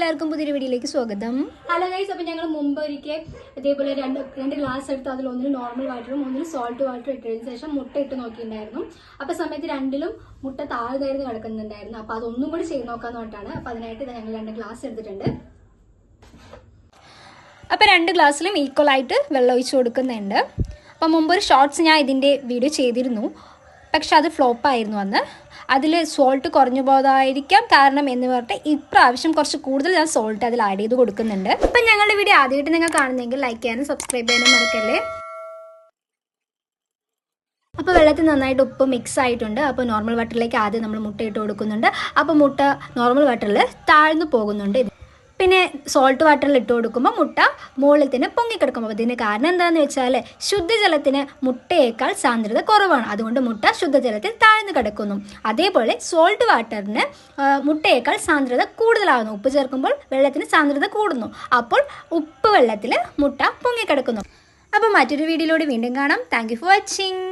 എല്ലാവർക്കും പുതിയൊരു വീഡിയോയിലേക്ക് സ്വാഗതം. ഹലോ ഗൈസ്, അപ്പോൾ ഞങ്ങൾ മുമ്പ് ഒരിക്കൽ ഇതേപോലെ രണ്ട് ഗ്ലാസ് എടുത്ത് അതിൽ ഒന്നിൽ നോർമൽ വാട്ടറും ഒന്നിൽ സോൾട്ട് വാട്ടറും ഇട്ടതിന് ശേഷം മുട്ട ഇട്ട് നോക്കിയിട്ടുണ്ടായിരുന്നു. അപ്പോൾ സമയത്ത് രണ്ടിലും മുട്ട താഴ്ന്നായിരുന്നു കിടക്കുന്നുണ്ടായിരുന്നു. അപ്പോൾ അതൊന്നും കൂടി ചെയ്ത് നോക്കാന്ന് പറഞ്ഞിട്ടാണ്. അപ്പോൾ അതിനായിട്ട് ഞങ്ങൾ 2 ഗ്ലാസ് എടുത്തിട്ടുണ്ട്. അപ്പോൾ 2 ഗ്ലാസ്സിലും ഈക്വലായിട്ട് വെള്ളം ഒഴിച്ച് കൊടുക്കുന്നുണ്ട്. അപ്പോൾ മുമ്പൊരു ഷോർട്സ് ഞാൻ ഇതിൻ്റെ വീഡിയോ ചെയ്തിരുന്നു, പക്ഷെ അത് ഫ്ലോപ്പായിരുന്നു. അന്ന് അതിൽ സോൾട്ട് കുറഞ്ഞു പോയതായിരിക്കാം കാരണം എന്ന് പറഞ്ഞിട്ട് ഇപ്രാവശ്യം കുറച്ച് കൂടുതൽ ഞാൻ സോൾട്ട് അതിൽ ആഡ് ചെയ്ത് കൊടുക്കുന്നുണ്ട്. അപ്പം ഞങ്ങളുടെ വീഡിയോ ആദ്യമായിട്ട് നിങ്ങൾ കാണുന്നെങ്കിൽ ലൈക്ക് ചെയ്യാനും സബ്സ്ക്രൈബ് ചെയ്യാനും മറക്കല്ലേ. അപ്പോൾ വെള്ളത്തിൽ നന്നായിട്ട് ഉപ്പ് മിക്സ് ആയിട്ടുണ്ട്. അപ്പോൾ നോർമൽ വാട്ടറിലേക്ക് ആദ്യം നമ്മൾ മുട്ട ഇട്ട് കൊടുക്കുന്നുണ്ട്. അപ്പോൾ മുട്ട നോർമൽ വാട്ടറിൽ താഴ്ന്നു പോകുന്നുണ്ട്. പിന്നെ സോൾട്ട് വാട്ടറിൽ ഇട്ട് കൊടുക്കുമ്പോൾ മുട്ട മുകളിൽ തന്നെ പൊങ്ങിക്കിടക്കുമ്പോൾ ഇതിന് കാരണം എന്താണെന്ന് വെച്ചാൽ ശുദ്ധജലത്തിന് മുട്ടയേക്കാൾ സാന്ദ്രത കുറവാണ്. അതുകൊണ്ട് മുട്ട ശുദ്ധജലത്തിൽ താഴ്ന്നു കിടക്കുന്നു. അതേപോലെ സോൾട്ട് വാട്ടറിന് മുട്ടയേക്കാൾ സാന്ദ്രത കൂടുതലാകുന്നു. ഉപ്പ് ചേർക്കുമ്പോൾ വെള്ളത്തിന് സാന്ദ്രത കൂടുന്നു. അപ്പോൾ ഉപ്പ് വെള്ളത്തിൽ മുട്ട പൊങ്ങിക്കിടക്കുന്നു. അപ്പോൾ മറ്റൊരു വീഡിയോയിലൂടെ വീണ്ടും കാണാം. Thank you for watching.